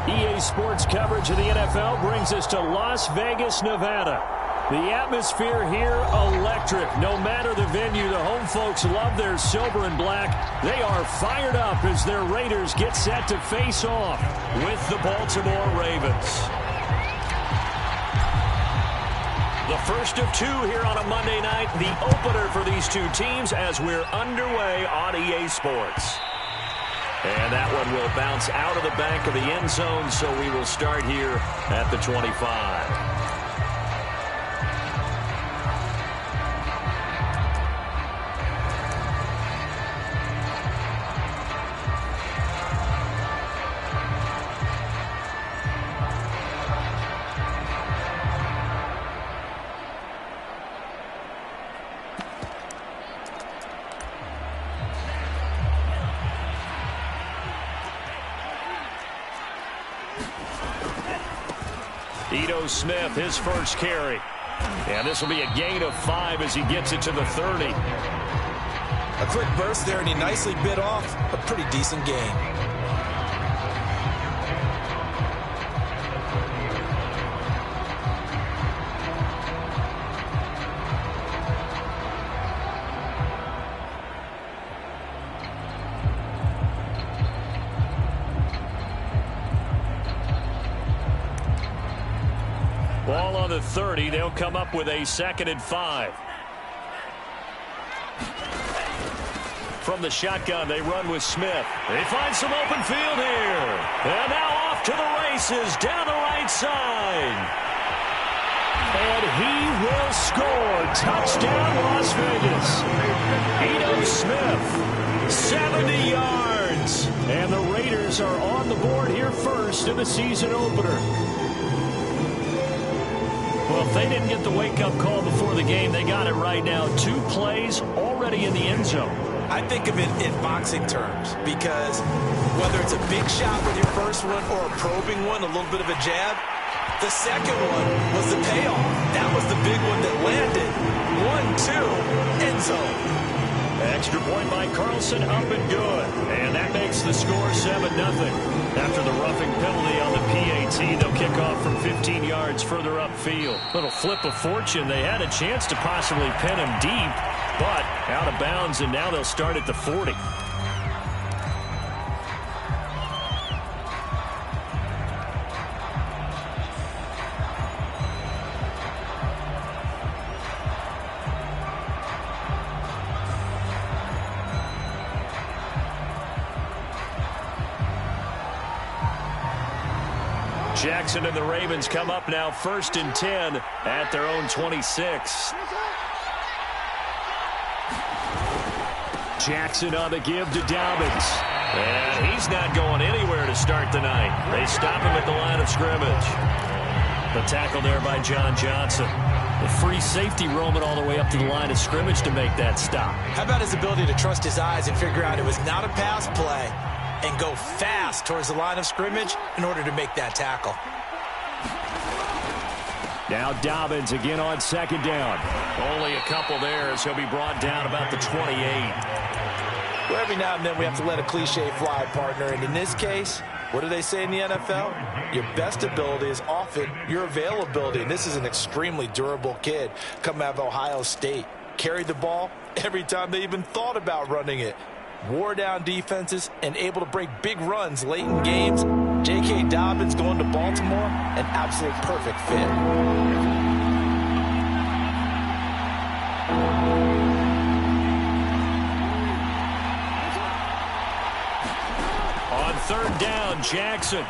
EA Sports coverage of the NFL brings us to Las Vegas, Nevada. The atmosphere here, electric. No matter the venue, the home folks love their silver and black. They are fired up as their Raiders get set to face off with the Baltimore Ravens. The first of two here on a Monday night, the opener for these two teams as we're underway on EA Sports. And that one will bounce out of the back of the end zone, so we will start here at the 25. Smith, his first carry. And this will be a gain of 5 as he gets it to the 30. A quick burst there, and he nicely bit off a pretty decent gain. Ball on the 30. They'll come up with a 2nd and 5. From the shotgun, they run with Smith. They find some open field here. And now off to the races down the right side. And he will score. Touchdown, Las Vegas. Smith, 70 yards. And the Raiders are on the board here first in the season opener. Well, if they didn't get the wake-up call before the game, they got it right now. 2 plays already in the end zone. I think of it in boxing terms because whether it's a big shot with your first one or a probing one, a little bit of a jab, the second one was the payoff. That was the big one that landed. 1-2, end zone. Extra point by Carlson, up and good. And that makes the score 7-0. After the roughing penalty on the PAT, they'll kick off from 15 yards further upfield. Little flip of fortune. They had a chance to possibly pin him deep, but out of bounds, and now they'll start at the 40. Jackson and the Ravens come up now 1st and 10 at their own 26. Jackson on the give to Dobbins. And he's not going anywhere to start the night. They stop him at the line of scrimmage. The tackle there by John Johnson. The free safety roaming all the way up to the line of scrimmage to make that stop. How about his ability to trust his eyes and figure out it was not a pass play and go fast towards the line of scrimmage in order to make that tackle. Now Dobbins again on 2nd down. Only a couple there as he'll be brought down about the 28. Well, every now and then we have to let a cliche fly, partner. And in this case, what do they say in the NFL? Your best ability is often your availability. And this is an extremely durable kid coming out of Ohio State. Carried the ball every time they even thought about running it. Wore down defenses and able to break big runs late in games. J.K. Dobbins going to Baltimore, an absolute perfect fit. On 3rd down, Jackson.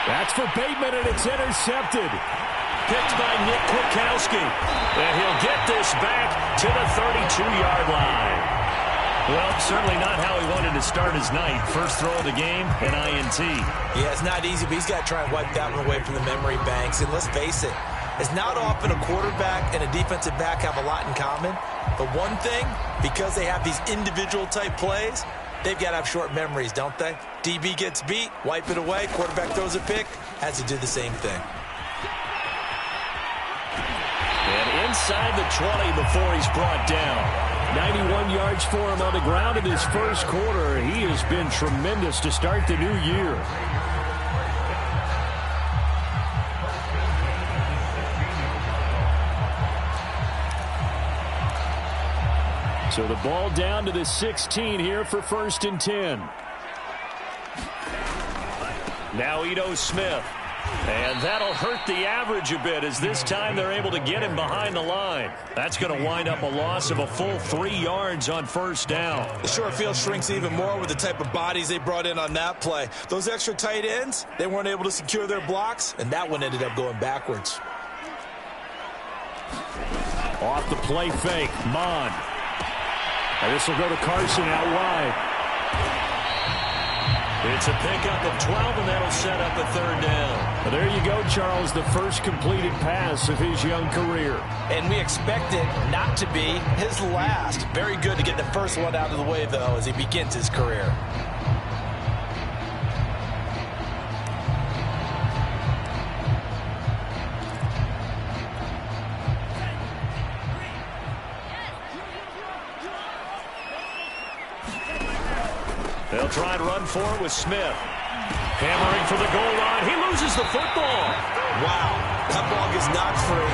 That's for Bateman, and it's intercepted. Picked by Nick Kwiatkowski. And he'll get this back to the 32-yard line. Well, certainly not how he wanted to start his night. First throw of the game, an INT. Yeah, it's not easy, but he's got to try and wipe that one away from the memory banks. And let's face it, it's not often a quarterback and a defensive back have a lot in common. But one thing, because they have these individual type plays, they've got to have short memories, don't they? DB gets beat, wipe it away, quarterback throws a pick, has to do the same thing. And inside the 20 before he's brought down. 91 yards for him on the ground in his first quarter. He has been tremendous to start the new year. So the ball down to the 16 here for 1st and 10. Now Ito Smith. And that'll hurt the average a bit as this time they're able to get him behind the line. That's going to wind up a loss of a full 3 yards on 1st down. The short field shrinks even more with the type of bodies they brought in on that play. Those extra tight ends, they weren't able to secure their blocks, and that one ended up going backwards. Off the play fake, Mon. And this will go to Carson out wide. It's a pickup of 12, and that'll set up a 3rd down. Well, there you go, Charles, the first completed pass of his young career. And we expect it not to be his last. Very good to get the first one out of the way, though, as he begins his career. They'll try and run for it with Smith. Hammering for the goal line. He loses the football. Wow. That ball gets knocked free,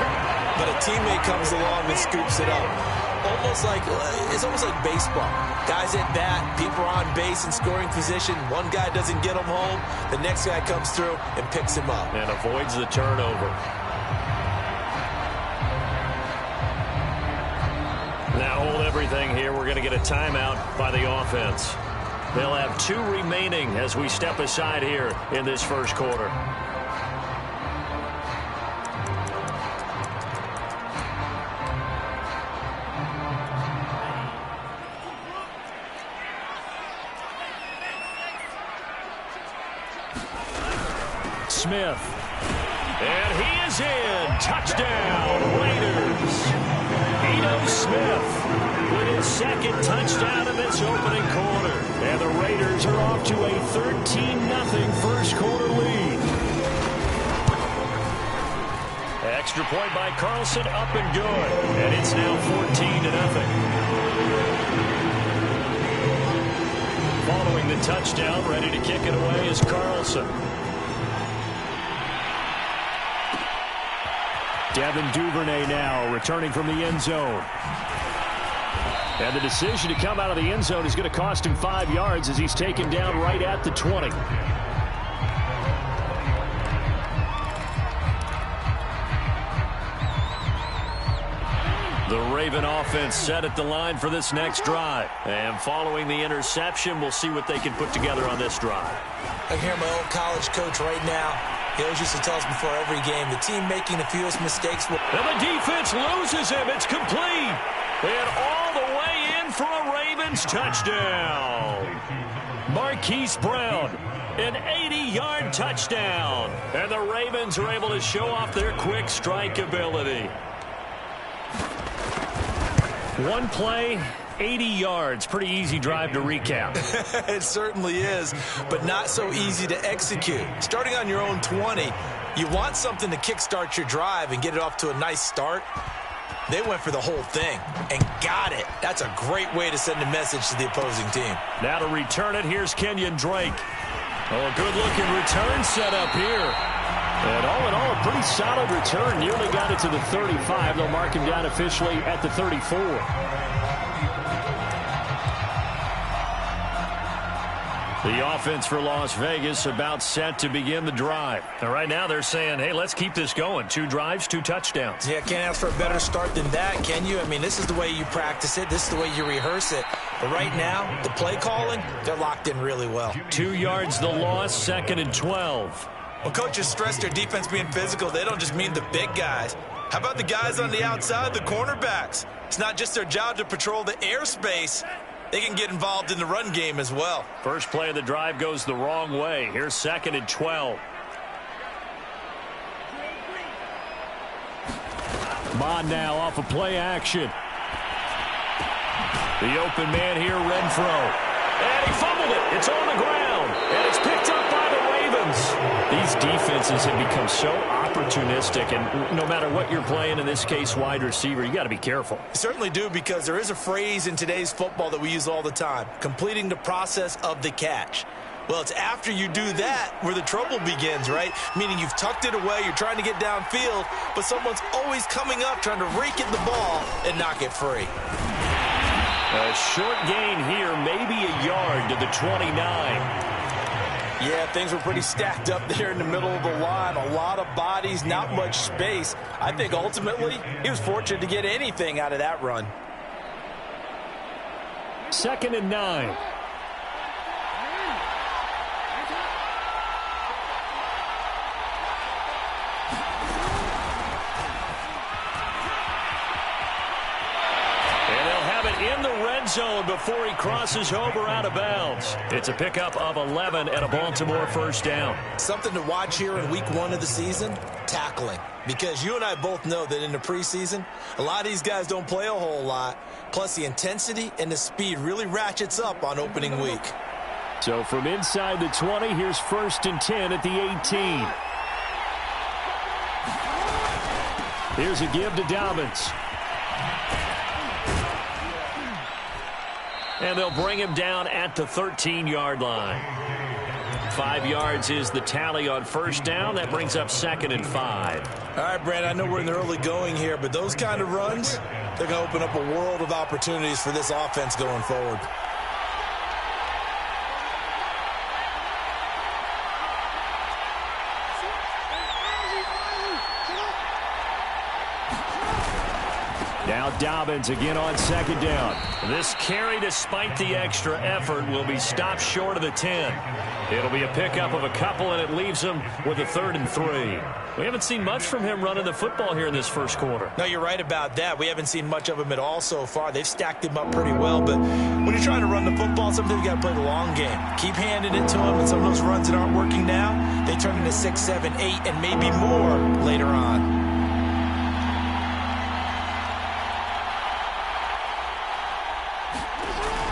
but a teammate comes along and scoops it up. It's almost like baseball. Guys at bat, people are on base in scoring position. One guy doesn't get him home. The next guy comes through and picks him up. And avoids the turnover. Now hold everything here. We're going to get a timeout by the offense. They'll have 2 remaining as we step aside here in this first quarter. Smith. And he is in. Touchdown, Raiders. Ito Smith with his 2nd touchdown in this opening quarter. And the Raiders are off to a 13-0 first quarter lead. Extra point by Carlson, up and good. And it's now 14-0. Following the touchdown, ready to kick it away is Carlson. Devin Duvernay now returning from the end zone. And the decision to come out of the end zone is going to cost him 5 yards as he's taken down right at the 20. The Raven offense set at the line for this next drive. And following the interception, we'll see what they can put together on this drive. I can hear my old college coach right now. He always used to tell us before every game, the team making the fewest mistakes will... And the defense loses him. It's complete. And all the way in for a Ravens touchdown. Marquise Brown, an 80-yard touchdown. And the Ravens are able to show off their quick strike ability. One play, 80 yards. Pretty easy drive to recap. It certainly is, but not so easy to execute. Starting on your own 20, you want something to kickstart your drive and get it off to a nice start. They went for the whole thing and got it. That's a great way to send a message to the opposing team. Now to return it, here's Kenyon Drake. Oh, a good-looking return set up here. And all in all, a pretty solid return. Nearly got it to the 35. They'll mark him down officially at the 34. The offense for Las Vegas about set to begin the drive. And right now they're saying, hey, let's keep this going. 2 drives, 2 touchdowns. Yeah, can't ask for a better start than that, can you? I mean, this is the way you practice it. This is the way you rehearse it. But right now, the play calling, they're locked in really well. 2 yards the loss, 2nd and 12. When coaches stress their defense being physical, they don't just mean the big guys. How about the guys on the outside, the cornerbacks? It's not just their job to patrol the airspace. They can get involved in the run game as well. First play of the drive goes the wrong way. Here's 2nd and 12. Mon now off of play action. The open man here, Renfro. And he fumbled it. It's on the ground. And it's picked up by the Ravens. These defenses have become so opportunistic, and no matter what you're playing, in this case wide receiver, you got to be careful. You certainly do, because there is a phrase in today's football that we use all the time: completing the process of the catch. Well, it's after you do that where the trouble begins, right? Meaning you've tucked it away, you're trying to get downfield, but someone's always coming up trying to rake at the ball and knock it free. A short gain here, maybe a yard to the 29. Yeah, things were pretty stacked up there in the middle of the line. A lot of bodies, not much space. I think ultimately he was fortunate to get anything out of that run. 2nd and 9. In the red zone before he crosses over out of bounds. It's a pickup of 11 and a Baltimore first down. Something to watch here in week 1 of the season: tackling. Because you and I both know that in the preseason, a lot of these guys don't play a whole lot. Plus, the intensity and the speed really ratchets up on opening week. So from inside the 20, here's 1st and 10 at the 18. Here's a give to Dobbins. And they'll bring him down at the 13-yard line. 5 yards is the tally on first down. That brings up 2nd and 5. All right, Brandon, I know we're in the early going here, but those kind of runs, they're going to open up a world of opportunities for this offense going forward. Now Dobbins again on 2nd down. This carry, despite the extra effort, will be stopped short of the 10. It'll be a pickup of a couple, and it leaves him with a 3rd and 3. We haven't seen much from him running the football here in this first quarter. No, you're right about that. We haven't seen much of him at all so far. They've stacked him up pretty well, but when you're trying to run the football, sometimes you got to play the long game. Keep handing it to him, and some of those runs that aren't working now, they turn into 6, 7, 8, and maybe more later on.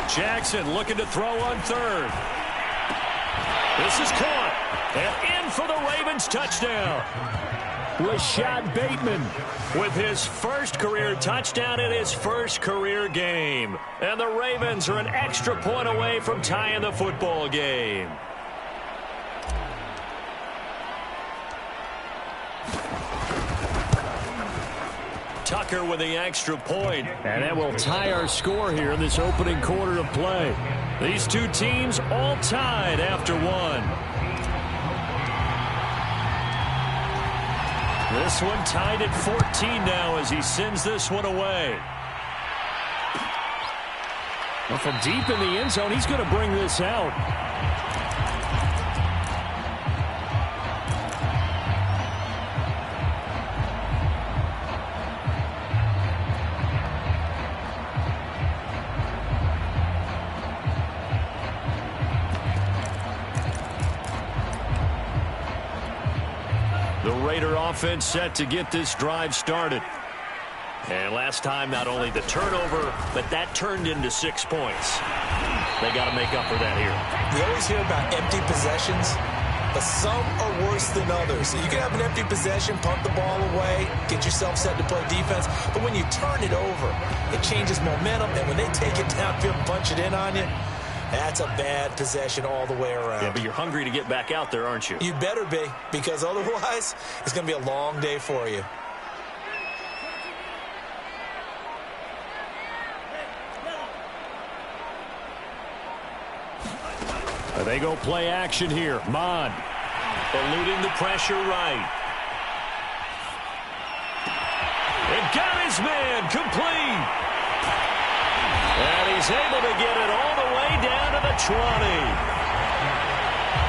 Jackson looking to throw on 3rd. This is caught. And in for the Ravens touchdown. Rashad Bateman with his first career touchdown in his first career game. And the Ravens are an extra point away from tying the football game. Tucker with the extra point, and that will tie our score here in this opening quarter of play. These two teams all tied after 1. This one tied at 14 now as he sends this one away. Well, from deep in the end zone, he's going to bring this out. The Raider offense set to get this drive started. And last time, not only the turnover, but that turned into 6 points. They got to make up for that here. We always hear about empty possessions, but some are worse than others. So you can have an empty possession, punt the ball away, get yourself set to play defense. But when you turn it over, it changes momentum. And when they take it downfield and punch it in on you, that's a bad possession all the way around. Yeah, but you're hungry to get back out there, aren't you? You better be, because otherwise it's going to be a long day for you. They go play action here. Mon eluding the pressure right. And got his man complete. And he's able to get it all the way down to the 20.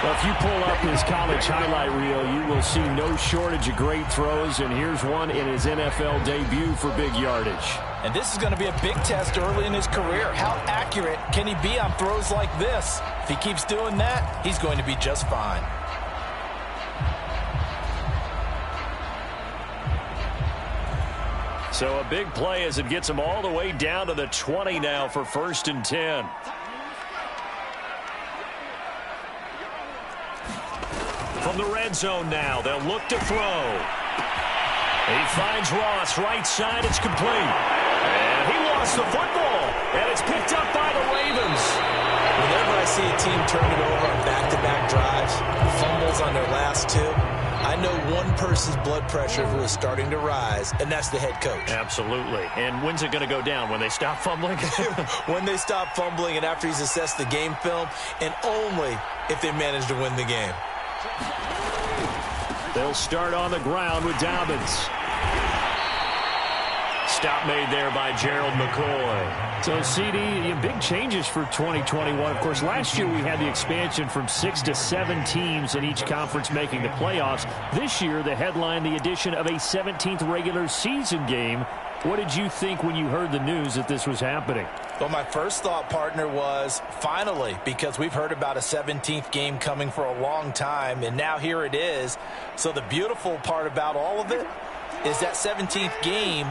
Well, if you pull up his college highlight reel, you will see no shortage of great throws, and here's one in his NFL debut for big yardage. And this is going to be a big test early in his career. How accurate can he be on throws like this? If he keeps doing that, he's going to be just fine. So a big play as it gets him all the way down to the 20 now for 1st and 10. From the red zone now, they'll look to throw. He finds Ross, right side, it's complete. And he lost the football, and it's picked up by the Ravens. Whenever I see a team turn it over on back-to-back drives, fumbles on their last two, I know one person's blood pressure who is starting to rise, and that's the head coach. Absolutely. And when's it going to go down? When they stop fumbling? When they stop fumbling and after he's assessed the game film, and only if they manage to win the game. They'll start on the ground with Dobbins. Stop made there by Gerald McCoy. So, CD, big changes for 2021. Of course, last year we had the expansion from 6 to 7 teams in each conference making the playoffs. This year, the headline, the addition of a 17th regular season game. What did you think when you heard the news that this was happening? Well, my first thought, partner, was finally, because we've heard about a 17th game coming for a long time, and now here it is. So the beautiful part about all of it is that 17th game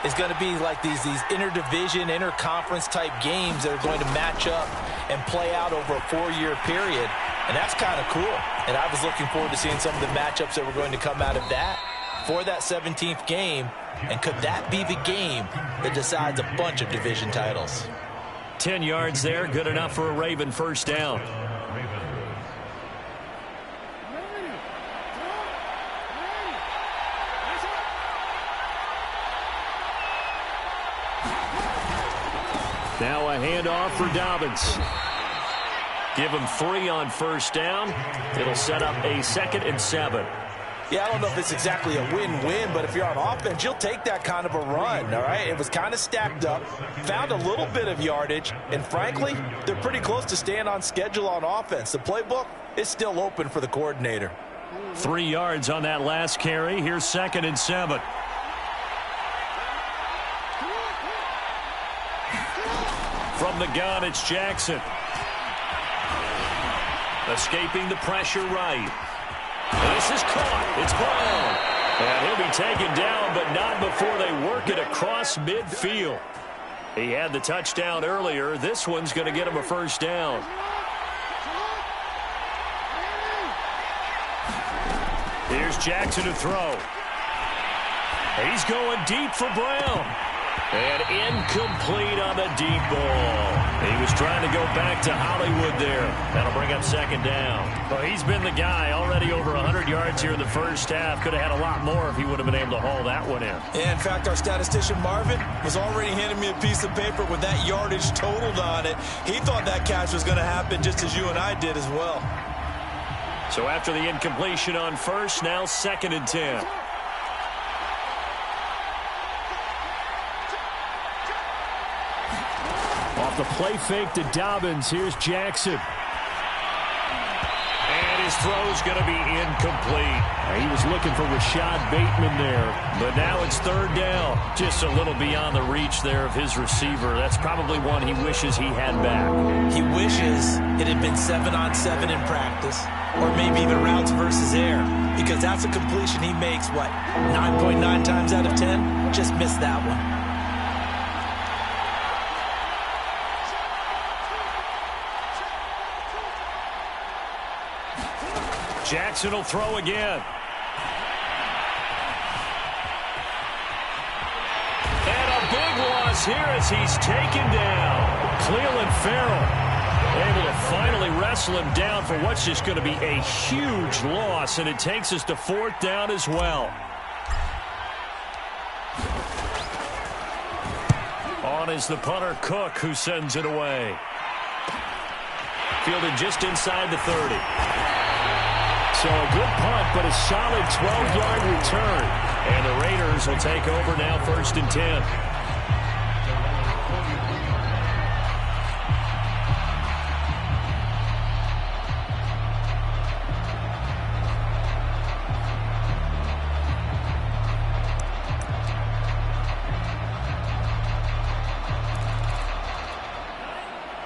is going to be like these interdivision, interconference type games that are going to match up and play out over a 4-year period. And that's kind of cool. And I was looking forward to seeing some of the matchups that were going to come out of that for that 17th game. And could that be the game that decides a bunch of division titles? 10 yards there, good enough for a Raven first down. Now a handoff for Dobbins. Give him 3 on first down. It'll set up a 2nd and 7. Yeah, I don't know if it's exactly a win-win, but if you're on offense, you'll take that kind of a run, all right? It was kind of stacked up, found a little bit of yardage, and frankly, they're pretty close to staying on schedule on offense. The playbook is still open for the coordinator. 3 yards on that last carry. Here's 2nd and 7. From the gun, it's Jackson. Escaping the pressure right. This is caught. It's Brown. And he'll be taken down, but not before they work it across midfield. He had the touchdown earlier. This one's going to get him a first down. Here's Jackson to throw. He's going deep for Brown. And incomplete on the deep ball. He was trying to go back to Hollywood there. That'll bring up 2nd down. Well, he's been the guy already over 100 yards here in the first half. Could have had a lot more if he would have been able to haul that one in. Yeah, in fact, our statistician Marvin was already handing me a piece of paper with that yardage totaled on it. He thought that catch was going to happen just as you and I did as well. So after the incompletion on first, now 2nd and 10. Off the play fake to Dobbins, here's Jackson. And his throw's going to be incomplete. He was looking for Rashad Bateman there. But now it's 3rd down. Just a little beyond the reach there of his receiver. That's probably one he wishes he had back. He wishes it had been 7-on-7 in practice, or maybe even routes versus air, because that's a completion he makes, 9.9 times out of 10? Just missed that one. Jackson will throw again. And a big loss here as he's taken down. Cleveland Farrell able to finally wrestle him down for what's just going to be a huge loss, and it takes us to 4th down as well. On is the punter, Cook, who sends it away. Fielded just inside the 30. So a good punt, but a solid 12-yard return. And the Raiders will take over now 1st and 10.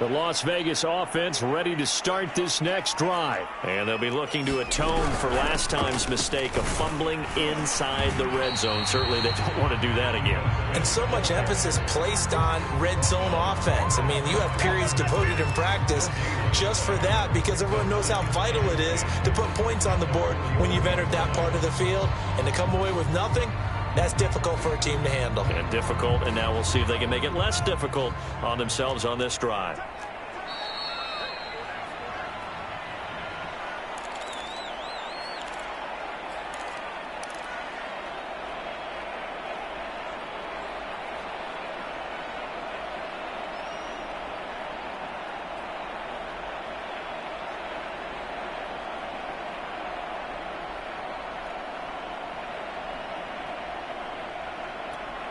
The Las Vegas offense ready to start this next drive. And they'll be looking to atone for last time's mistake of fumbling inside the red zone. Certainly they don't want to do that again. And so much emphasis placed on red zone offense. I mean, you have periods devoted in practice just for that because everyone knows how vital it is to put points on the board when you've entered that part of the field. And to come away with nothing, that's difficult for a team to handle. And difficult, and now we'll see if they can make it less difficult on themselves on this drive.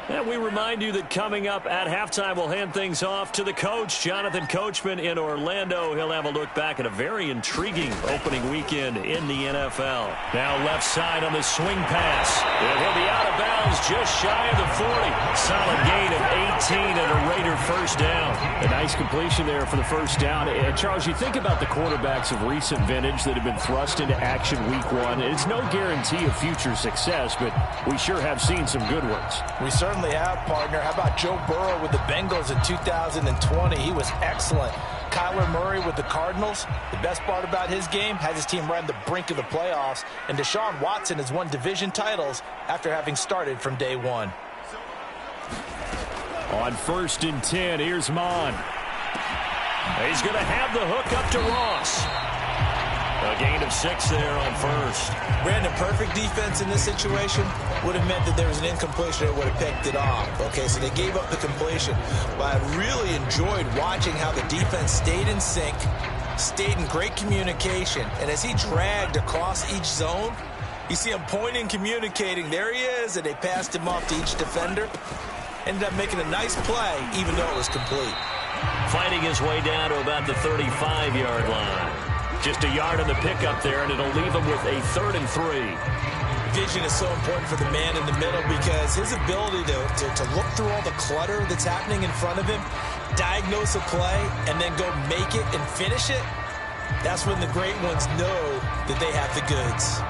And we remind you that coming up at halftime, we'll hand things off to the coach, Jonathan Coachman in Orlando. He'll have a look back at a very intriguing opening weekend in the NFL. Now left side on the swing pass. And he'll be out of bounds just shy of the 40. Solid gain of 18 and a Raider first down. A nice completion there for the first down. And Charles, you think about the quarterbacks of recent vintage that have been thrust into action week one. It's no guarantee of future success, but we sure have seen some good ones. We certainly have, partner. How about Joe Burrow with the Bengals in 2020? He was excellent. Kyler Murray with the Cardinals. The best part about his game, has his team right on the brink of the playoffs. And Deshaun Watson has won division titles after having started from day one. On 1st and 10, here's Mon. He's going to have the hook up to Ross. A gain of 6 there on first. Brandon, perfect defense in this situation would have meant that there was an incompletion that would have picked it off. Okay, so they gave up the completion. But I really enjoyed watching how the defense stayed in sync, stayed in great communication. And as he dragged across each zone, you see him pointing, communicating. There he is, and they passed him off to each defender. Ended up making a nice play, even though it was complete. Fighting his way down to about the 35-yard line. Just a yard on the pickup there, and it'll leave him with a 3rd and 3. Vision is so important for the man in the middle because his ability to look through all the clutter that's happening in front of him, diagnose a play, and then go make it and finish it, that's when the great ones know that they have the goods.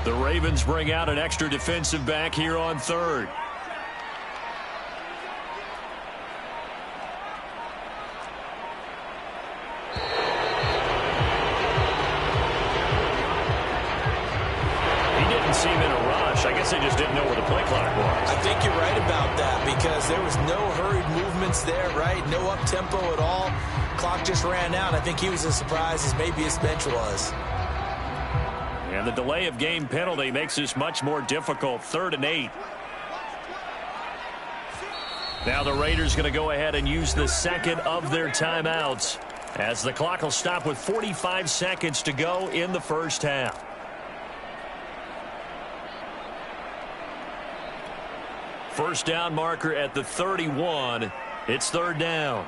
The Ravens bring out an extra defensive back here on 3rd. He didn't seem in a rush. I guess they just didn't know where the play clock was. I think you're right about that because there was no hurried movements there, right? No up-tempo at all. Clock just ran out. I think he was as surprised as maybe his bench was. And the delay of game penalty makes this much more difficult. 3rd and 8. Now the Raiders going to go ahead and use the second of their timeouts as the clock will stop with 45 seconds to go in the first half. First down marker at the 31. It's 3rd down.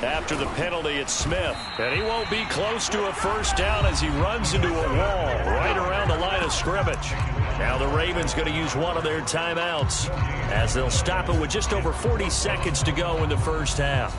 After the penalty, it's Smith. And he won't be close to a first down as he runs into a wall right around the line of scrimmage. Now the Ravens going to use one of their timeouts as they'll stop it with just over 40 seconds to go in the first half.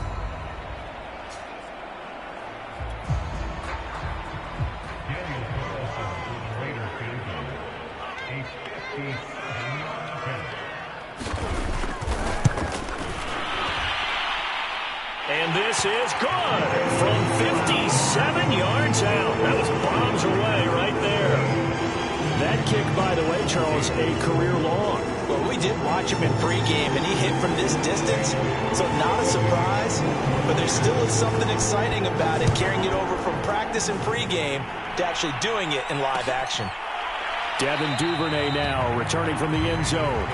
And this is good from 57 yards out. That was bombs away right there. That kick, by the way, Charles, a career long. Well, we did watch him in pregame, and he hit from this distance, so not a surprise. But there still is something exciting about it, carrying it over from practice and pregame to actually doing it in live action. Devin Duvernay now returning from the end zone.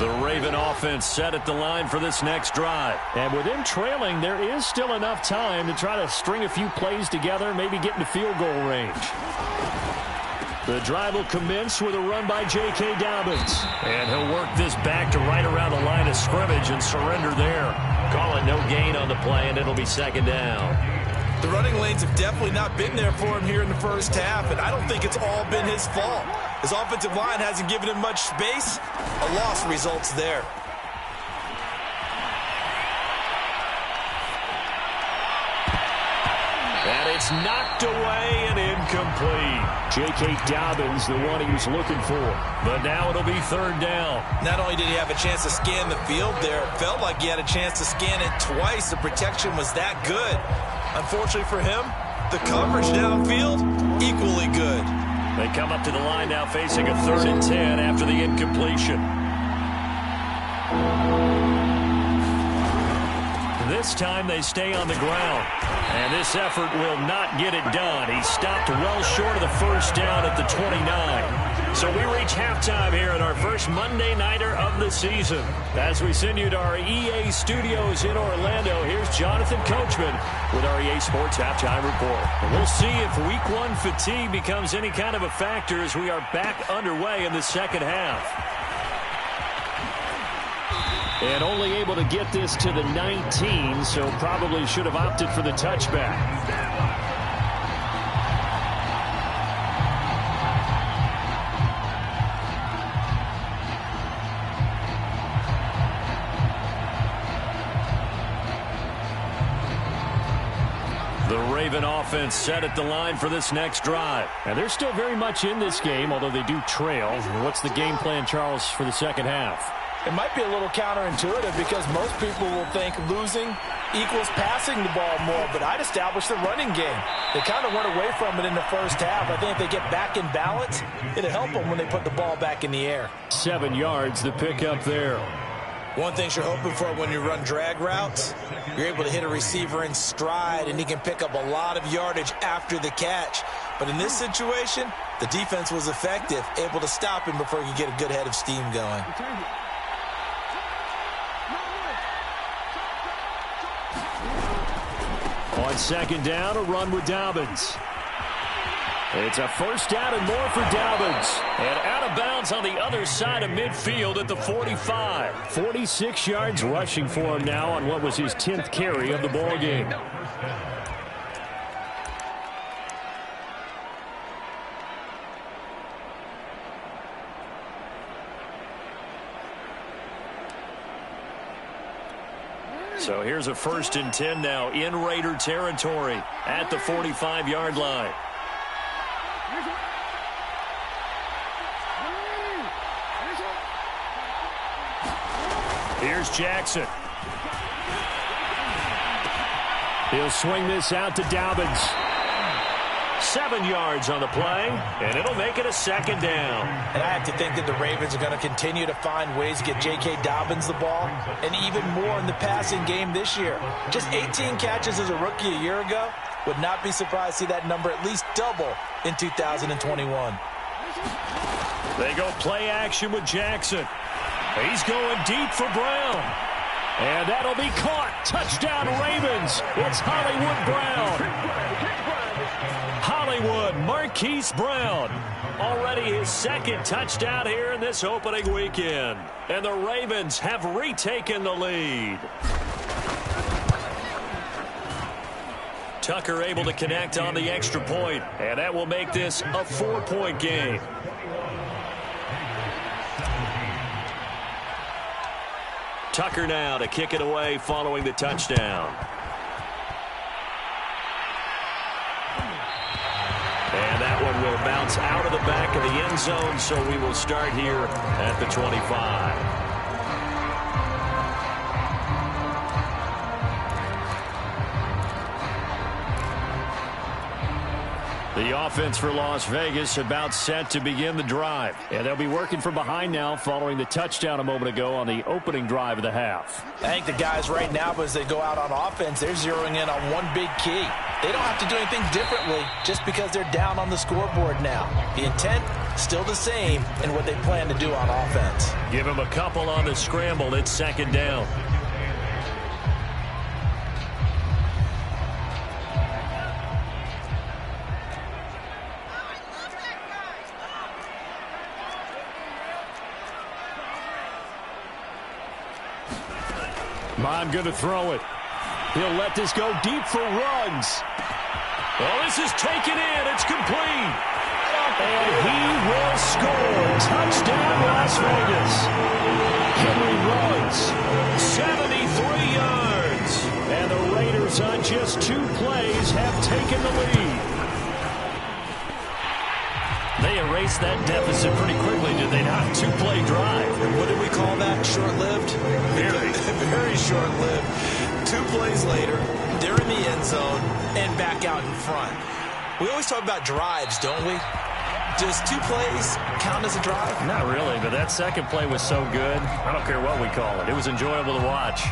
The Raven offense set at the line for this next drive. And with them trailing, there is still enough time to try to string a few plays together, maybe get into field goal range. The drive will commence with a run by J.K. Dobbins. And he'll work this back to right around the line of scrimmage and surrender there. Call it no gain on the play, and it'll be second down. The running lanes have definitely not been there for him here in the first half, and I don't think it's all been his fault. His offensive line hasn't given him much space. A loss results there. And it's knocked away and incomplete. J.K. Dobbins, the one he was looking for. But now it'll be third down. Not only did he have a chance to scan the field there, it felt like he had a chance to scan it twice. The protection was that good. Unfortunately for him, the coverage downfield, equally good. They come up to the line now facing a 3rd and 10 after the incompletion. This time they stay on the ground. And this effort will not get it done. He stopped well short of the first down at the 29. So we reach halftime here in our first Monday Nighter of the season. As we send you to our EA studios in Orlando, here's Jonathan Coachman with our EA Sports Halftime Report. And we'll see if Week 1 fatigue becomes any kind of a factor as we are back underway in the second half. And only able to get this to the 19, so probably should have opted for the touchback. The Raven offense set at the line for this next drive. And they're still very much in this game, although they do trail. What's the game plan, Charles, for the second half? It might be a little counterintuitive because most people will think losing equals passing the ball more, but I'd establish the running game. They kind of went away from it in the first half. I think if they get back in balance, it'll help them when they put the ball back in the air. 7 yards, the pickup there. One thing you're hoping for when you run drag routes, you're able to hit a receiver in stride, and he can pick up a lot of yardage after the catch. But in this situation, the defense was effective, able to stop him before he could get a good head of steam going. On second down, a run with Dobbins. It's a first down and more for Dobbins. And out of bounds on the other side of midfield at the 45. 46 yards rushing for him now on what was his 10th carry of the ball game. So here's a 1st and 10 now in Raider territory at the 45-yard line. Here's Jackson. He'll swing this out to Dobbins. 7 yards on the play, and it'll make it a second down. And I have to think that the Ravens are going to continue to find ways to get J.K. Dobbins the ball, and even more in the passing game this year. Just 18 catches as a rookie a year ago. Would not be surprised to see that number at least double in 2021. They go play action with Jackson. He's going deep for Brown. And that'll be caught. Touchdown Ravens. It's Hollywood Brown. Hollywood, Marquise Brown. Already his 2nd touchdown here in this opening weekend. And the Ravens have retaken the lead. Tucker able to connect on the extra point. And that will make this a 4-point game. Tucker now to kick it away following the touchdown. And that one will bounce out of the back of the end zone, so we will start here at the 25. The offense for Las Vegas about set to begin the drive. And they'll be working from behind now following the touchdown a moment ago on the opening drive of the half. I think the guys right now, as they go out on offense, they're zeroing in on one big key. They don't have to do anything differently just because they're down on the scoreboard now. The intent, still the same in what they plan to do on offense. Give him a couple on the scramble. It's second down. Mon going to throw it. He'll let this go deep for runs. Well, this is taken in. It's complete. And he will score. Touchdown, Las Vegas. Henry runs 73 yards. And the Raiders on just 2 plays have taken the lead. They erased that deficit pretty quickly, did they not? 2-play drive. What did we call that? Short-lived? Very. Very short-lived. 2 plays later, they're in the end zone and back out in front. We always talk about drives, don't we? Does 2 plays count as a drive? Not really, but that second play was so good. I don't care what we call it. It was enjoyable to watch.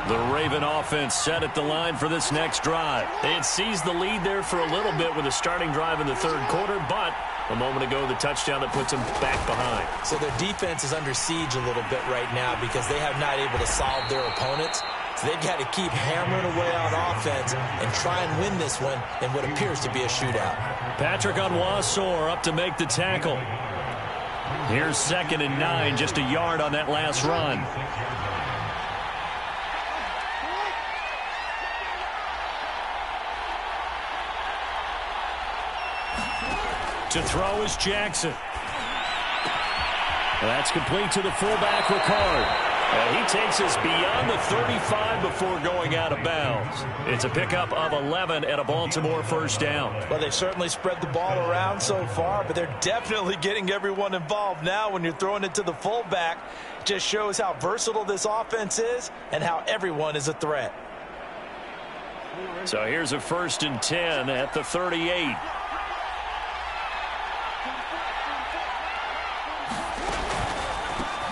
The Raven offense set at the line for this next drive. It seized the lead there for a little bit with a starting drive in the 3rd quarter, but a moment ago, the touchdown that puts them back behind. So their defense is under siege a little bit right now because they have not able to solve their opponents. So they've got to keep hammering away on offense and try and win this one in what appears to be a shootout. Patrick Onwuasor up to make the tackle. Here's 2nd and 9, just a yard on that last run. To throw is Jackson. That's complete to the fullback, Ricard. And he takes us beyond the 35 before going out of bounds. It's a pickup of 11 and a Baltimore first down. Well, they've certainly spread the ball around so far, but they're definitely getting everyone involved now when you're throwing it to the fullback. Just shows how versatile this offense is and how everyone is a threat. So here's a 1st and 10 at the 38.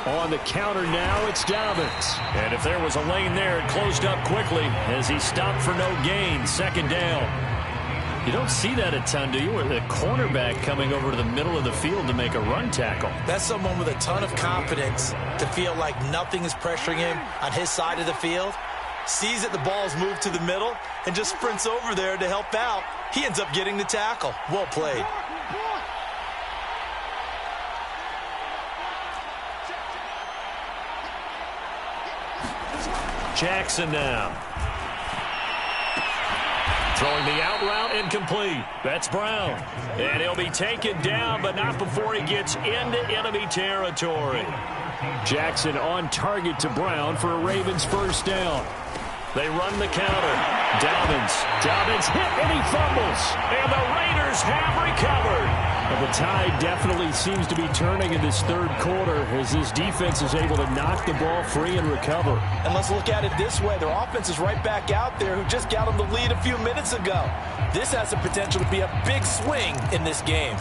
On the counter now, it's Dobbins. And if there was a lane there, it closed up quickly as he stopped for no gain. 2nd down. You don't see that a ton, do you? With a cornerback coming over to the middle of the field to make a run tackle. That's someone with a ton of confidence to feel like nothing is pressuring him on his side of the field. Sees that the ball's moved to the middle and just sprints over there to help out. He ends up getting the tackle. Well played. Jackson now. Throwing the out route incomplete. That's Brown. And he'll be taken down, but not before he gets into enemy territory. Jackson on target to Brown for a Ravens first down. They run the counter. Dobbins hit and he fumbles. And the Raiders have recovered. Well, the tide definitely seems to be turning in this 3rd quarter as this defense is able to knock the ball free and recover. And let's look at it this way. Their offense is right back out there who just got them the lead a few minutes ago. This has the potential to be a big swing in this game.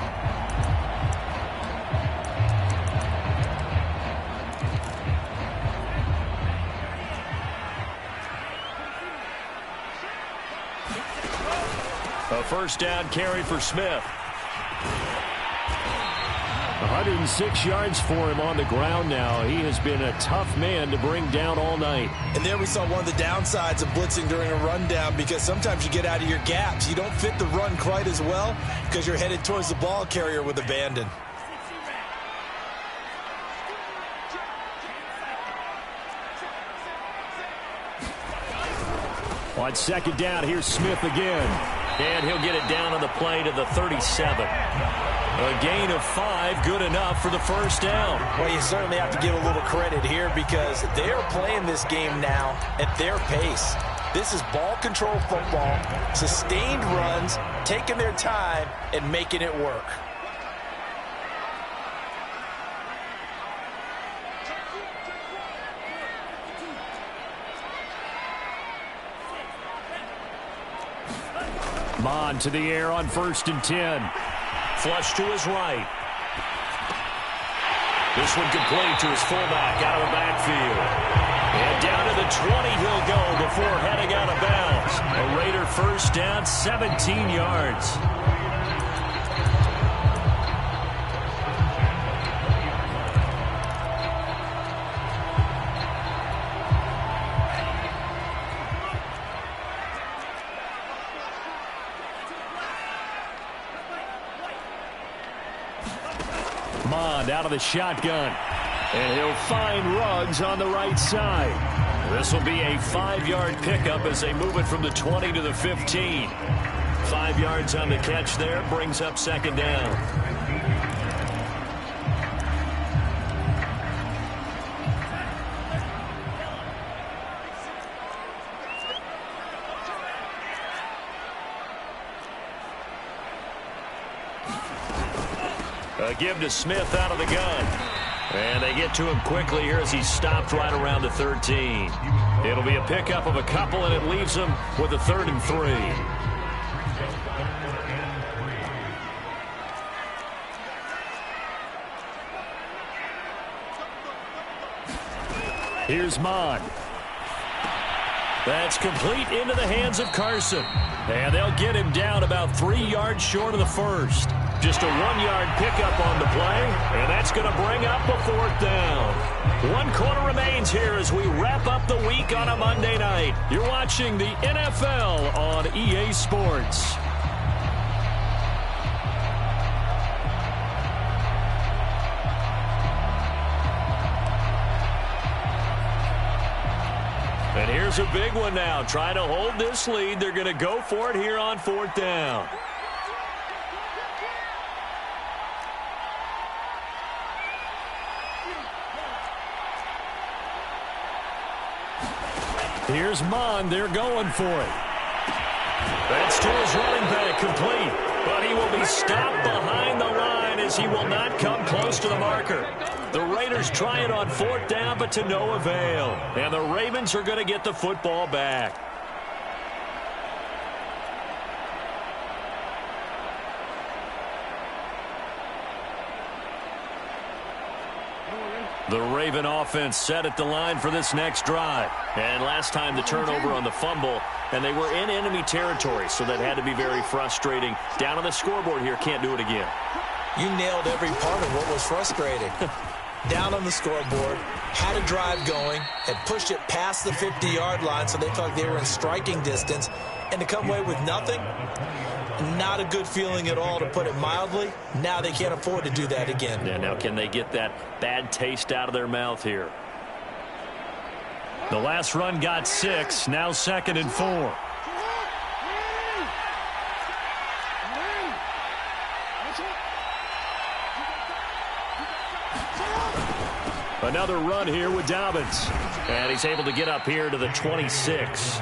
A first down carry for Smith. 106 yards for him on the ground now. He has been a tough man to bring down all night. And there we saw one of the downsides of blitzing during a rundown because sometimes you get out of your gaps. You don't fit the run quite as well because you're headed towards the ball carrier with abandon. On 2nd down, here's Smith again. And he'll get it down on the play to the 37. A gain of 5, good enough for the first down. Well, you certainly have to give a little credit here because they're playing this game now at their pace. This is ball control football, sustained runs, taking their time and making it work. Mon to the air on 1st and 10. Flush to his right. This one complete to his fullback out of the backfield. And down to the 20 he'll go before heading out of bounds. A Raider first down, 17 yards. Mond out of the shotgun. And he'll find Ruggs on the right side. This will be a 5-yard pickup as they move it from the 20 to the 15. 5 yards on the catch there, brings up second down. A give to Smith out of the gun. And they get to him quickly here as he's stopped right around the 13. It'll be a pickup of a couple, and it leaves him with a 3rd and 3. Here's Mond. That's complete into the hands of Carson. And they'll get him down about 3 yards short of the first. Just a 1-yard pickup on the play, and that's going to bring up a 4th down. 1 quarter remains here as we wrap up the week on a Monday night. You're watching the NFL on EA Sports. And here's a big one now. Trying to hold this lead. They're going to go for it here on 4th down. Here's Mond. They're going for it. That's to his running back, complete. But he will be stopped behind the line as he will not come close to the marker. The Raiders try it on 4th down, but to no avail. And the Ravens are going to get the football back. The Raven offense set at the line for this next drive. And last time the turnover on the fumble, and they were in enemy territory, so that had to be very frustrating. Down on the scoreboard here, can't do it again. You nailed every part of what was frustrating. Down on the scoreboard, had a drive going, had pushed it past the 50-yard line so they thought they were in striking distance, and to come away with nothing, not a good feeling at all, to put it mildly. Now they can't afford to do that again. Yeah, now can they get that bad taste out of their mouth here? The last run got 6, now 2nd and 4. Another run here with Dobbins. And he's able to get up here to the 26.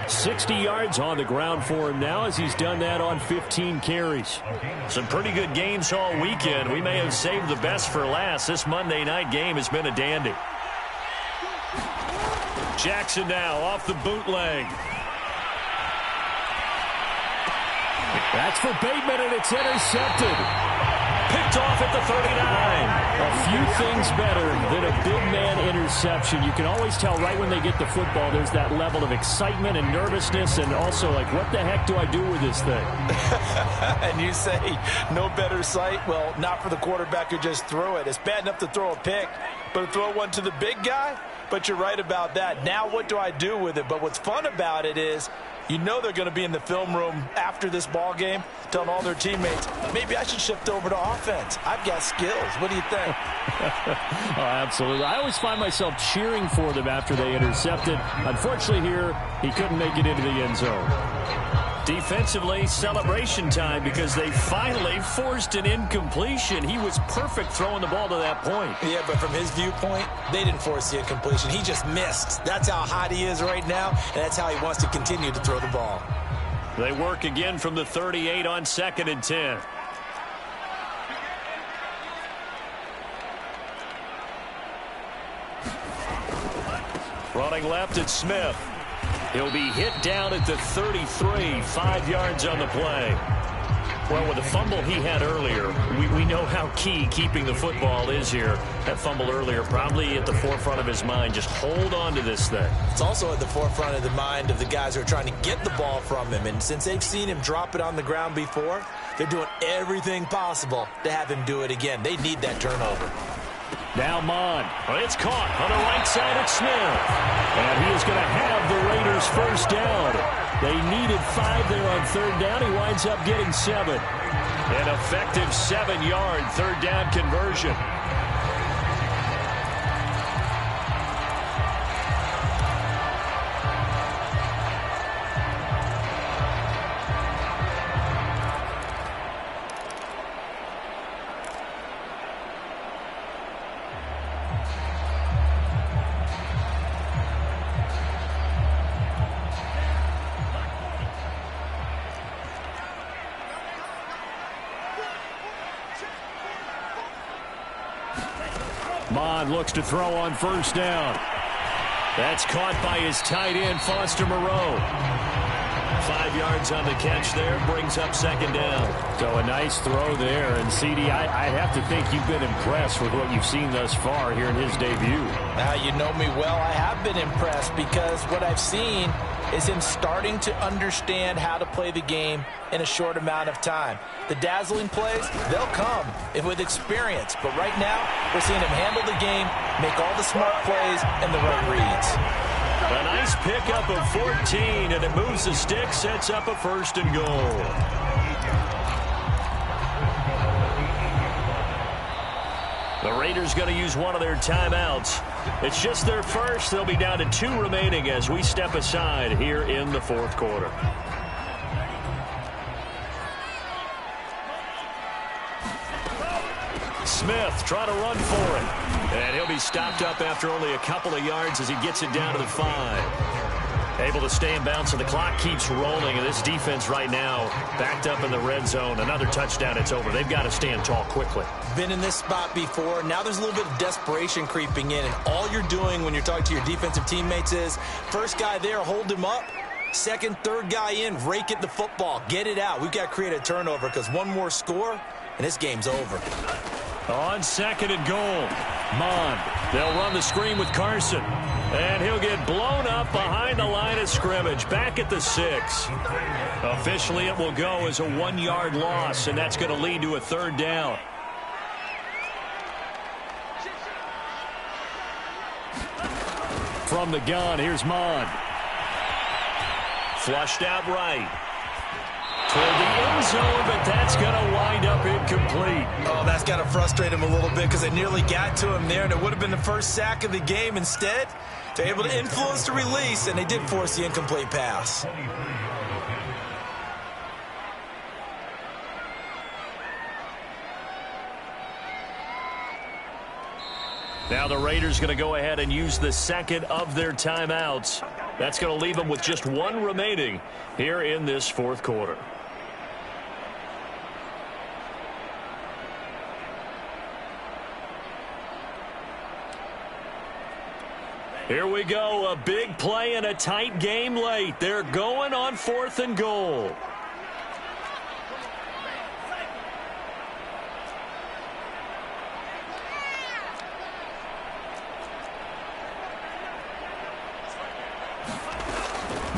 60 yards on the ground for him now as he's done that on 15 carries. Some pretty good games all weekend. We may have saved the best for last. This Monday night game has been a dandy. Jackson now off the bootleg. That's for Bateman, and it's intercepted. Picked off at the 39. A few things better than a big man interception. You can always tell right when they get the football, there's that level of excitement and nervousness, and also like, what the heck do I do with this thing? And you say no better sight? Well, not for the quarterback who just threw it. It's bad enough to throw a pick, but to throw one to the big guy? But you're right about that. Now what do I do with it? But what's fun about it is, you know they're going to be in the film room after this ball game telling all their teammates, maybe I should shift over to offense. I've got skills. What do you think? Oh, absolutely. I always find myself cheering for them after they intercepted. Unfortunately here, he couldn't make it into the end zone. Defensively, celebration time because they finally forced an incompletion. He was perfect throwing the ball to that point. Yeah, but from his viewpoint, they didn't force the incompletion. He just missed. That's how hot he is right now, and that's how he wants to continue to throw the ball. They work again from the 38 on 2nd and 10. Running left, it's Smith. He'll be hit down at the 33, 5 yards on the play. Well, with the fumble he had earlier, we know how key keeping the football is here. That fumble earlier probably at the forefront of his mind. Just hold on to this thing. It's also at the forefront of the mind of the guys who are trying to get the ball from him. And since they've seen him drop it on the ground before, they're doing everything possible to have him do it again. They need that turnover. Now Mon. It's caught on the right side at Smith. And he is going to have the Raiders first down. They needed 5 there on third down. He winds up getting 7. An effective 7-yard third down conversion. Mon looks to throw on first down. That's caught by his tight end, Foster Moreau. 5 yards on the catch there, brings up second down. So a nice throw there. And, CD, I have to think you've been impressed with what you've seen thus far here in his debut. Now, you know me well. I have been impressed because what I've seen is him starting to understand how to play the game in a short amount of time. The dazzling plays, they'll come with experience. But right now, we're seeing him handle the game, make all the smart plays, and the right reads. A nice pickup of 14, and it moves the stick, sets up a first and goal. The Raiders going to use one of their timeouts. It's just their first. They'll be down to 2 remaining as we step aside here in the fourth quarter. Smith trying to run for it. And he'll be stopped up after only a couple of yards as he gets it down to the 5. Able to stay in bounds, and the clock keeps rolling. And this defense right now backed up in the red zone. Another touchdown, it's over. They've got to stand tall quickly. Been in this spot before. Now there's a little bit of desperation creeping in. And all you're doing when you're talking to your defensive teammates is, first guy there, hold him up. Second, third guy in, rake at the football. Get it out. We've got to create a turnover because one more score, and this game's over. On second and goal, Mon. They'll run the screen with Carson. And he'll get blown up behind the line of scrimmage, back at the 6. Officially, it will go as a 1-yard loss, and that's going to lead to a third down. From the gun, here's Mon. Flushed out right. Toward the end zone, but that's going to wind up incomplete. Oh, that's got to frustrate him a little bit because they nearly got to him there, and it would have been the first sack of the game. Instead, they're able to influence the release, and they did force the incomplete pass. Now the Raiders going to go ahead and use the second of their timeouts. That's going to leave them with just 1 remaining here in this fourth quarter. Here we go, a big play and a tight game late. They're going on 4th and goal.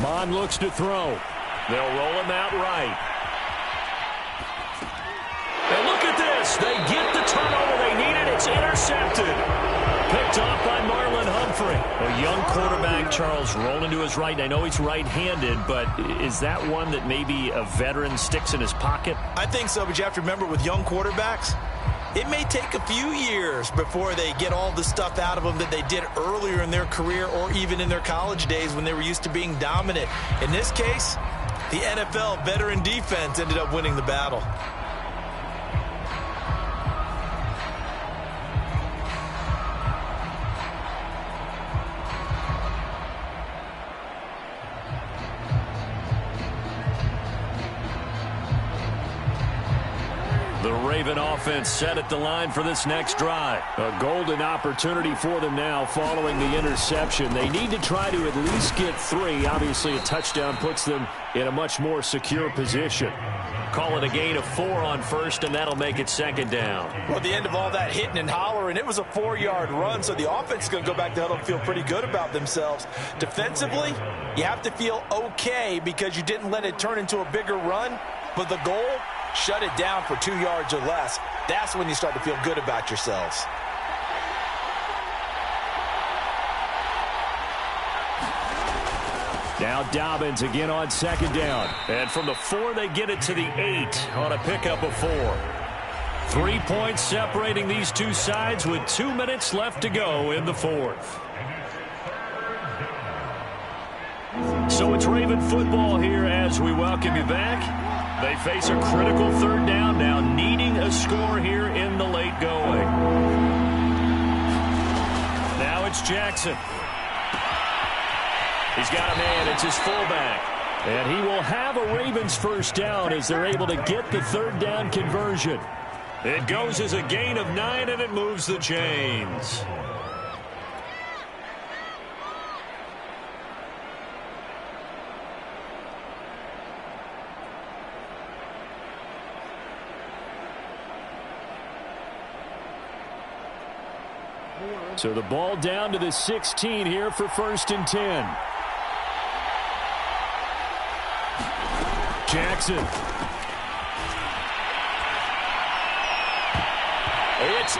Mon looks to throw. They'll roll him out right. And look at this. They get the turnover they needed. It's intercepted. Picked off by Marlon Humphrey. A young quarterback, Charles, rolling to his right. I know he's right-handed, but is that one that maybe a veteran sticks in his pocket? I think so, but you have to remember with young quarterbacks, it may take a few years before they get all the stuff out of them that they did earlier in their career or even in their college days when they were used to being dominant. In this case, the NFL veteran defense ended up winning the battle. The Raven offense set at the line for this next drive. A golden opportunity for them now following the interception. They need to try to at least get 3. Obviously, a touchdown puts them in a much more secure position. call it a gain of 4 on first, and that'll make it second down. Well, at the end of all that hitting and hollering, it was a 4-yard run, so the offense is going to go back to huddle and feel pretty good about themselves. Defensively, you have to feel okay because you didn't let it turn into a bigger run, but the goal, shut it down for 2 yards or less. That's when you start to feel good about yourselves. Now Dobbins again on second down. And from the 4, they get it to the 8 on a pickup of 4. 3 points separating these two sides with 2 minutes left to go in the 4th. So it's Raven football here as we welcome you back. They face a critical third down now, needing a score here in the late going. Now it's Jackson. He's got a man. It's his fullback. And he will have a Ravens first down as they're able to get the third down conversion. It goes as a gain of 9, and it moves the chains. So the ball down to the 16 here for 1st and 10. Jackson. It's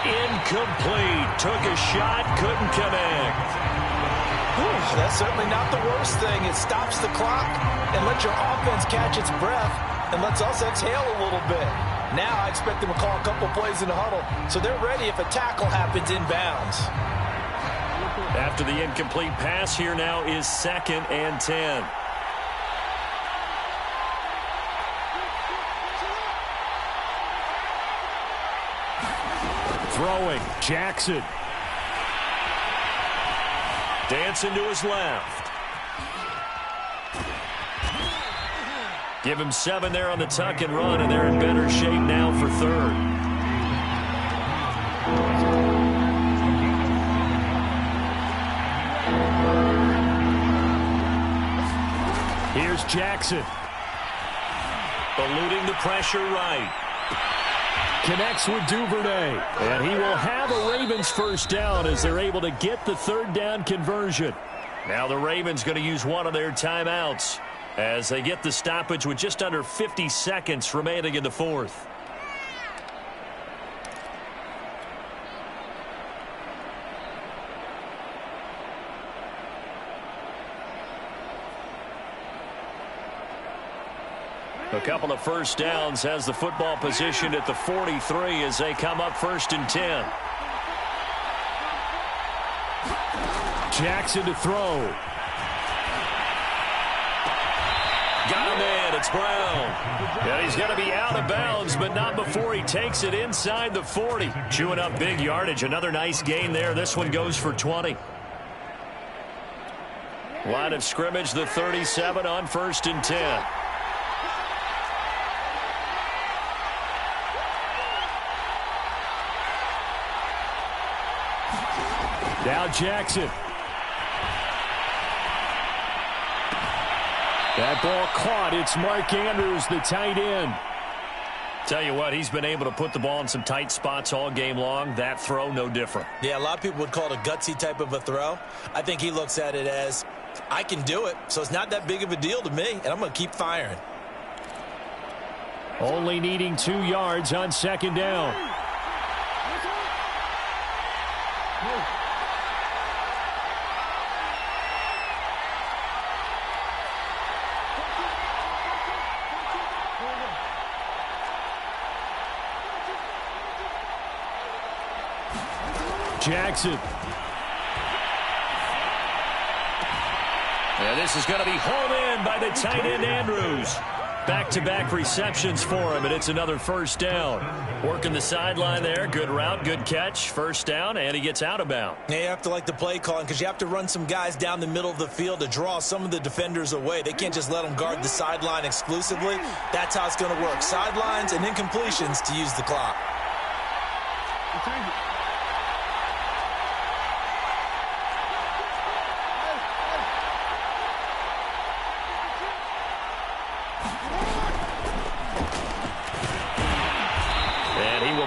incomplete. Took a shot, couldn't connect. Whew, that's certainly not the worst thing. It stops the clock and lets your offense catch its breath and lets us exhale a little bit. Now I expect them to call a couple plays in the huddle, so they're ready if a tackle happens inbounds. After the incomplete pass, here now is 2nd and 10. Throwing, Jackson. Dancing to his left. Give him 7 there on the tuck and run, and they're in better shape now for 3rd. Here's Jackson. Eluding the pressure right. Connects with Duvernay. And he will have a Ravens first down as they're able to get the third down conversion. Now the Ravens going to use one of their timeouts as they get the stoppage with just under 50 seconds remaining in the 4th. A couple of first downs has the football positioned at the 43 as they come up 1st and 10. Jackson to throw. Got a man. It's Brown. And he's going to be out of bounds, but not before he takes it inside the 40. Chewing up big yardage. Another nice gain there. This one goes for 20. Line of scrimmage, the 37 on 1st and 10. Now Jackson. That ball caught. It's Mark Andrews, the tight end. Tell you what, he's been able to put the ball in some tight spots all game long. That throw, no different. Yeah, a lot of people would call it a gutsy type of a throw. I think he looks at it as, I can do it, so it's not that big of a deal to me, and I'm going to keep firing. Only needing 2 yards on 2nd down. Jackson. And this is going to be hauled in by the tight end Andrews. Back-to-back receptions for him, and it's another first down. Working the sideline there. Good route, good catch. First down, and he gets out of bounds. Yeah, you have to like the play calling because you have to run some guys down the middle of the field to draw some of the defenders away. They can't just let them guard the sideline exclusively. That's how it's going to work. Sidelines and incompletions to use the clock.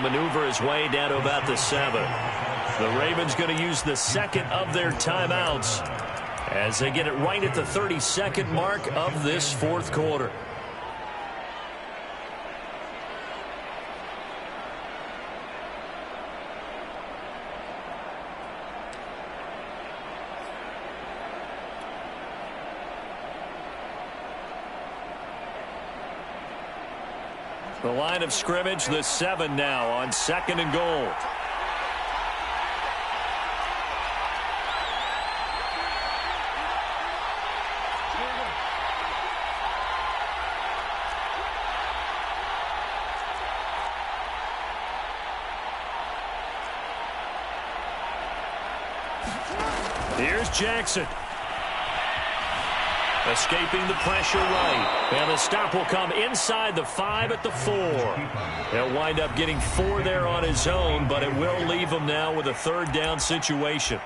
maneuver his way down to about the 7. The Ravens going to use the second of their timeouts as they get it right at the 32nd mark of this fourth quarter. The line of scrimmage, the 7 now on 2nd and goal. Here's Jackson. Escaping the pressure right. And the stop will come inside the 5 at the 4. He'll wind up getting 4 there on his own, but it will leave him now with a 3rd down situation.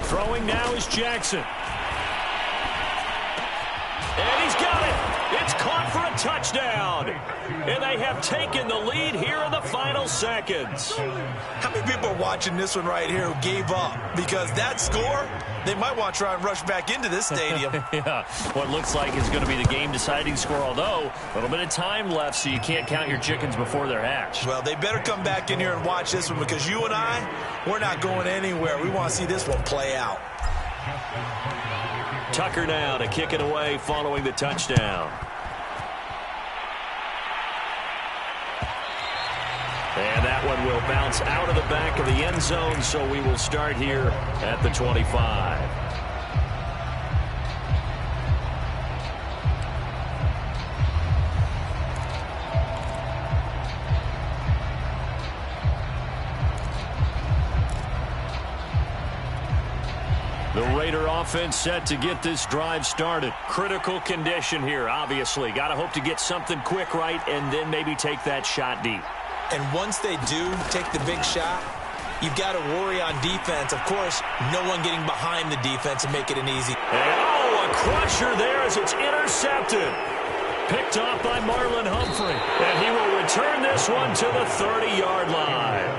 Throwing now is Jackson. And he's got it. It's caught for a touchdown. And they have taken the lead here in the final seconds. How many people are watching this one right here who gave up? Because that score, they might want to try and rush back into this stadium. Yeah, what looks like is going to be the game-deciding score, although a little bit of time left, so you can't count your chickens before they're hatched. Well, they better come back in here and watch this one, because you and I, we're not going anywhere. We want to see this one play out. Tucker now to kick it away following the touchdown. And that one will bounce out of the back of the end zone, so we will start here at the 25. The Raider offense set to get this drive started. Critical condition here, obviously. Got to hope to get something quick right and then maybe take that shot deep. And once they do take the big shot, you've got to worry on defense. Of course, no one getting behind the defense and make it an easy. And, oh, a crusher there as it's intercepted. Picked off by Marlon Humphrey. And he will return this one to the 30-yard line.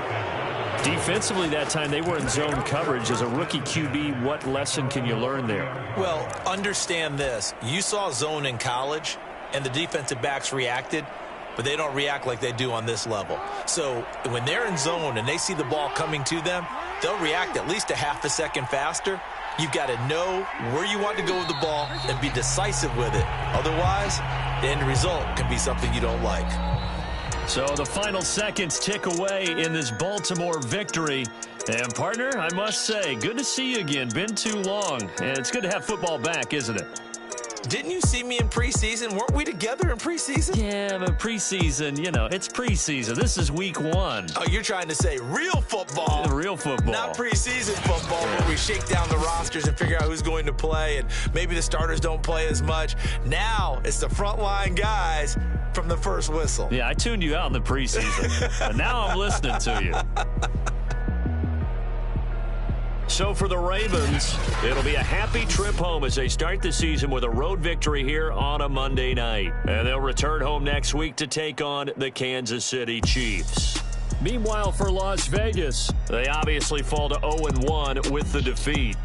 Defensively that time, they were in zone coverage. As a rookie QB, what lesson can you learn there? Well, understand this. You saw zone in college, and the defensive backs reacted, but they don't react like they do on this level. So when they're in zone and they see the ball coming to them, they'll react at least a half a second faster. You've got to know where you want to go with the ball and be decisive with it. Otherwise, the end result can be something you don't like. So the final seconds tick away in this Baltimore victory. And, partner, I must say, good to see you again. Been too long. And it's good to have football back, isn't it? Didn't you see me in preseason? Weren't we together in preseason? Yeah, but preseason, you know, it's preseason. This is week 1. Oh, you're trying to say real football. Real football. Not preseason football where we shake down the rosters and figure out who's going to play, and maybe the starters don't play as much. Now it's the frontline guys from the first whistle. Yeah, I tuned you out in the preseason. But now I'm listening to you. So for the Ravens, it'll be a happy trip home as they start the season with a road victory here on a Monday night. And they'll return home next week to take on the Kansas City Chiefs. Meanwhile, for Las Vegas, they obviously fall to 0-1 with the defeat.